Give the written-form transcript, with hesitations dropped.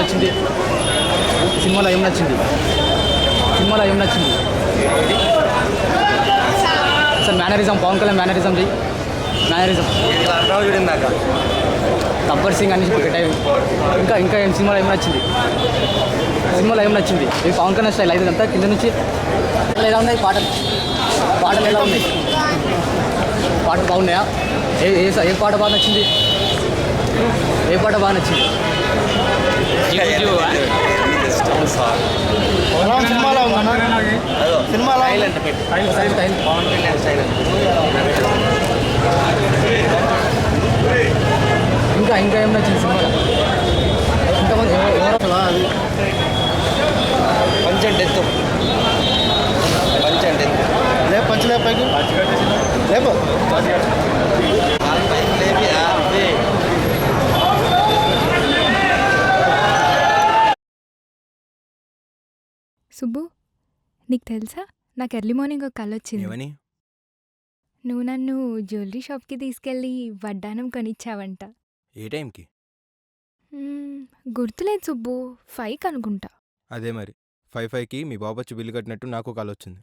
నచ్చింది? సినిమాలో ఏం నచ్చింది? Sir mannerism, Pawan Kalyan mannerism చూడిందాక గబ్బర్ సింగ్ అని పెట్టాయి. ఇంకా ఏం సినిమాలో ఏం నచ్చింది? ఈ పవన్ కళ్యాణ్ స్టైల్ అయితే అంతా కింద నుంచి ఎలా ఉన్నాయి పాటలు ఎలా ఉన్నాయి? పాటలు బాగున్నాయా? ఏ పాట బాగా నచ్చింది? సినిమాలో ఇంకా ఏం నచ్చింది సినిమాలో? ఇంతమంది అది పంచండి పంచలేపైకి లేపు సుబ్బు, నీకు తెలుసా నాకు ఎర్లీ మార్నింగ్ ఒక కల వచ్చింది. ఏమని? నువ్వు నన్ను జ్యువెలరీ షాప్కి తీసుకెళ్ళి వడ్డానం కొనిచ్చావంట. ఏ టైంకి? గుర్తులేదు సుబ్బు, 5 అనుకుంటా. అదే మరి 5:05కి మీ బాబొచ్చి బిల్లు కట్టినట్టు నాకు కాల్ వచ్చింది.